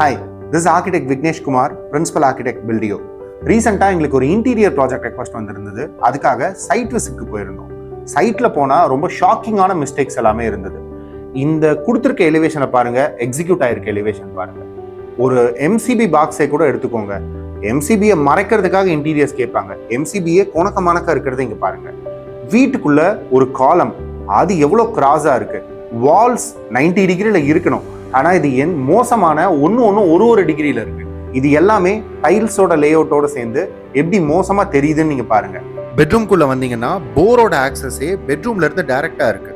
Hi, this is architect Vignesh Kumar, principal architect Buildio. ரீசெண்டாக எங்களுக்கு ஒரு இன்டீரியர் ப்ராஜெக்ட் ரெக்வஸ்ட் வந்திருந்தது. அதுக்காக சைட் விசிட்க்கு போயிருந்தோம். சைட்டில் போனால் ரொம்ப ஷாக்கிங்கான மிஸ்டேக்ஸ் எல்லாமே இருந்தது. இந்த கொடுத்துருக்க எலிவேஷனை பாருங்க, எக்ஸிக்யூட் ஆயிருக்க எலிவேஷன் பாருங்க. ஒரு எம்சிபி பாக்ஸை கூட எடுத்துக்கோங்க. எம்சிபியை மறைக்கிறதுக்காக இன்டீரியர்ஸ் கேட்பாங்க. எம்சிபியே கொணக்கமானக்கா இருக்கிறது இங்கே பாருங்க. வீட்டுக்குள்ள ஒரு காலம், அது எவ்வளோ கிராஸாக இருக்கு. வால்ஸ் 90 டிகிரியில் இருக்கணும், ஆனால் இது மோசமான ஒன்று ஒரு டிகிரியில் இருக்கு. இது எல்லாமே டைல்ஸோட லேஅவுட்டோட சேர்ந்து எப்படி மோசமா தெரியுதுன்னு நீங்க பாருங்க. பெட்ரூம்குள்ள வந்தீங்கன்னா போரோட ஆக்சஸே பெட்ரூம்ல இருந்து டைரக்டா இருக்கு.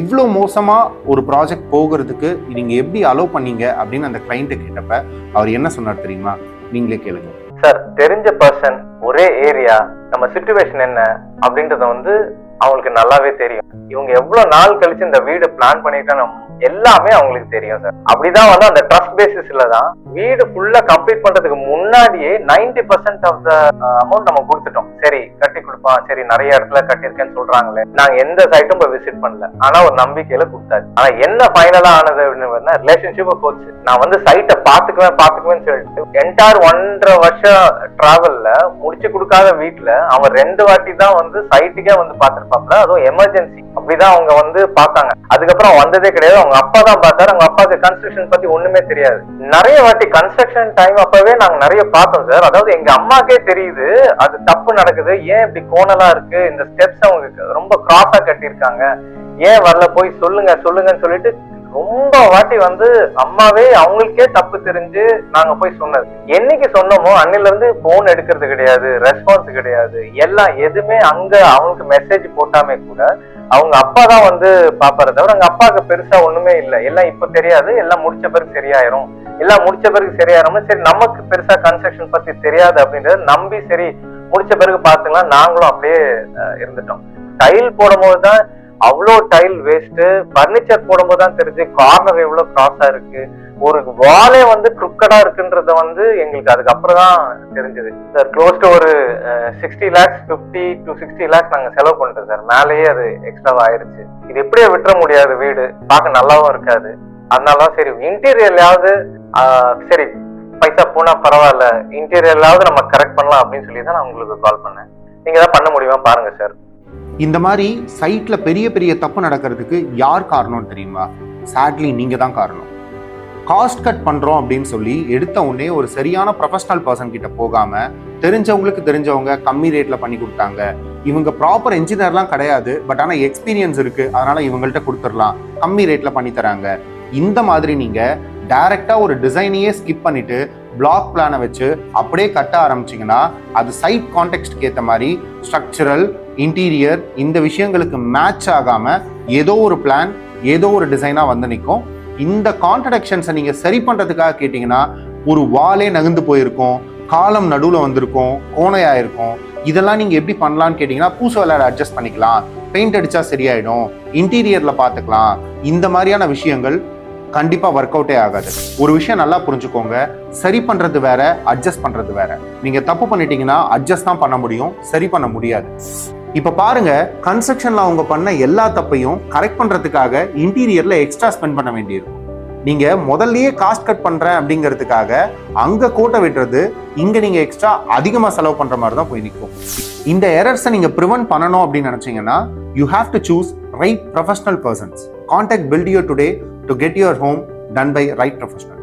இவ்வளோ மோசமா ஒரு ப்ராஜெக்ட் போகிறதுக்கு நீங்க எப்படி அலோவ் பண்ணீங்க அப்படின்னு அந்த கிளைண்ட்டை கேட்டப்ப அவர் என்ன சொன்னார் தெரியுமா? நீங்களே கேளுங்க. சார், தெரிஞ்ச பர்சன், ஒரே ஏரியா, நம்ம சிச்சுவேஷன் என்ன அப்படின்றத அவங்களுக்கு நல்லாவே தெரியும். இவங்க எவ்வளவு நாள் கழிச்சு இந்த வீடு பிளான் பண்ணிட்டான்னு எல்லாமே அவங்களுக்கு தெரியும் சார். அப்படிதான் அந்த ட்ரஸ்ட் பேசிஸ்ல தான் வீடு ஃபுல்லா கம்ப்ளீட் பண்றதுக்கு முன்னாடியே 90% ஆஃப் த அமௌண்ட் நம்ம கொடுத்துட்டோம். சரி, கட்டி கொடுப்பான், சரி நிறைய இடத்துல கட்டியிருக்கேன்னு சொல்றாங்களே, நாங்க எந்த சைட்டும் போய் விசிட் பண்ணல, ஆனா ஒரு நம்பிக்கையில கொடுத்தாரு. ஆனா என்ன ஃபைனலா ஆனது அப்படின்னு ரிலேஷன்ஷிப் போச்சு. நான் சைட்டை பாத்துக்குவேன்னு சொல்லிட்டு என்டையர் 1.5 வருஷம் டிராவல்ல முடிச்சு கொடுக்காத வீட்டுல அவன் 2 வாட்டி தான் சைட்டுக்கே பாத்துருப்பாப்ல. அதுவும் எமர்ஜென்சி. அப்படிதான் அவங்க பார்த்தாங்க. அதுக்கப்புறம் வந்ததே கிடையாது. அவங்க அப்பா தான் பார்த்தாரு. அவங்க அப்பாவுக்கு கன்ஸ்ட்ரக்ஷன் பத்தி ஒண்ணுமே தெரியாது. நிறைய வாட்டி கன்ஸ்ட்ரக்ஷன் டைம் அப்பவே நாங்க நிறைய பார்த்தோம் சார். அதாவது எங்க அம்மாக்கே தெரியுது அது தப்பு நடக்குது, ஏன் இப்படி கோணலா இருக்கு, இந்த ஸ்டெப்ஸ் அவங்க ரொம்ப கிராஸா கட்டியிருக்காங்க, ஏன் வரல, போய் சொல்லுங்கன்னு சொல்லிட்டு ரொம்ப வாட்டி அம்மாவே அவங்களுக்கே தப்பு தெரிஞ்சு நாங்க போய் சொன்னது. என்னைக்கு சொன்னோமோ அன்னில இருந்து போன் எடுக்கிறது கிடையாது, ரெஸ்பான்ஸ் கிடையாது. எல்லாம் எதுவுமே அங்க அவங்களுக்கு மெசேஜ் போட்டாமே கூட அவங்க அப்பா தான் பாப்பாரு தவிர அங்க அப்பாவுக்கு பெருசா ஒண்ணுமே இல்லை. எல்லாம் இப்ப தெரியாது, எல்லாம் முடிச்ச பிறகு சரியாயிரும், சரி நமக்கு பெருசா கன்ஸ்ட்ரக்ஷன் பத்தி தெரியாது அப்படின்றத நம்பி சரி முடிச்ச பிறகு பாத்துக்கலாம் நாங்களும் அப்படியே இருந்துட்டோம். டைல் போடும் போதுதான் அவ்வளோ டைல் வேஸ்ட். பர்னிச்சர் போடும்போது தான் தெரிஞ்சு கார்னர் எவ்வளவு கிராஸா இருக்கு, ஒரு வாலே குறுக்கடா இருக்குன்றத எங்களுக்கு அதுக்கப்புறம் தான் தெரிஞ்சது சார். க்ளோஸ் டு ஒரு 60 lakhs 50 to 60 lakhs நாங்க செலவு பண்ணிட்டோம் சார். மேலேயே அது எக்ஸ்ட்ராவா ஆயிருச்சு. இது எப்படியே விட்டுற முடியாது, வீடு பார்க்க நல்லாவும் இருக்காது. அதனாலதான் சரி இன்டீரியர்லயாவது சரி பைசா போனா பரவாயில்ல, இன்டீரியர்லாவது நம்ம கரெக்ட் பண்ணலாம் அப்படின்னு சொல்லி தான் நான் உங்களுக்கு கால் பண்ணேன். நீங்க தான் பண்ண முடியுமா பாருங்க சார். இந்த மாதிரி சைட்ல பெரிய பெரிய தப்பு நடக்கிறதுக்கு யார் காரணம்னு தெரியுமா? சேட்லி நீங்க தான் காரணம். காஸ்ட் கட் பண்றோம் அப்படின்னு சொல்லி எடுத்த உடனே ஒரு சரியான ப்ரொஃபஷனல் பர்சன் கிட்ட போகாம தெரிஞ்சவங்க கம்மி ரேட்ல பண்ணி கொடுத்தாங்க. இவங்க ப்ராப்பர் என்ஜினியர்லாம் கிடையாது, பட் ஆனா எக்ஸ்பீரியன்ஸ் இருக்கு, அதனால இவங்கள்ட்ட கொடுத்துடலாம், கம்மி ரேட்ல பண்ணி தராங்க. இந்த மாதிரி நீங்க டைரக்டா ஒரு டிசைனையே ஸ்கிப் பண்ணிட்டு பிளாக் பிளானை வச்சு அப்படியே கட்ட ஆரம்பிச்சிங்கன்னா அது சைட் கான்டெக்ஸ்ட்க்கு ஏற்ற மாதிரி ஸ்ட்ரக்சரல், இன்டீரியர் இந்த விஷயங்களுக்கு மேட்ச் ஆகாம ஏதோ ஒரு பிளான், ஏதோ ஒரு டிசைனா நிற்கும். இந்த கான்ட்ரடிக்ஷன்ஸை நீங்க சரி பண்றதுக்காக கேட்டீங்கன்னா ஒரு வாலே நகர்ந்து போயிருக்கும், காலம் நடுவில் வந்திருக்கும், கோணையா இருக்கும். இதெல்லாம் நீங்க எப்படி பண்ணலாம்னு கேட்டீங்கன்னா பூசு விளையாட அட்ஜஸ்ட் பண்ணிக்கலாம், பெயிண்ட் அடிச்சா சரியாயிடும், இன்டீரியர்ல பாத்துக்கலாம். இந்த மாதிரியான விஷயங்கள் கண்டிப்பா ஒர்க் அவுட்டே ஆகாது. ஒரு விஷயம் நல்லா புரிஞ்சுக்கோங்க, சரி பண்றது வேற, அட்ஜஸ்ட் பண்றது வேற. நீங்க தப்பு பண்ணிட்டீங்கன்னா அட்ஜஸ்ட் தான் பண்ண முடியும், சரி பண்ண முடியாது. இப்ப பாருங்க, கன்ஸ்ட்ரக்ஷன்ல அவங்க பண்ண எல்லா தப்பையும் கரெக்ட் பண்றதுக்காக இன்டீரியர்ல எக்ஸ்ட்ரா ஸ்பெண்ட் பண்ண வேண்டியிருக்கும். நீங்க முதல்லயே காஸ்ட் கட் பண்றேன் அப்படிங்கிறதுக்காக அங்க கோட்டை விட்டுறது, இங்க நீங்க எக்ஸ்ட்ரா அதிகமா செலவு பண்ற மாதிரி தான் போய் நிற்கும். இந்த எரர்ஸை நீங்க ப்ரிவென்ட் பண்ணணும் அப்படின்னு நினைச்சீங்கன்னா you have to choose right professional persons. Contact Buildio today to get your home done by right professional.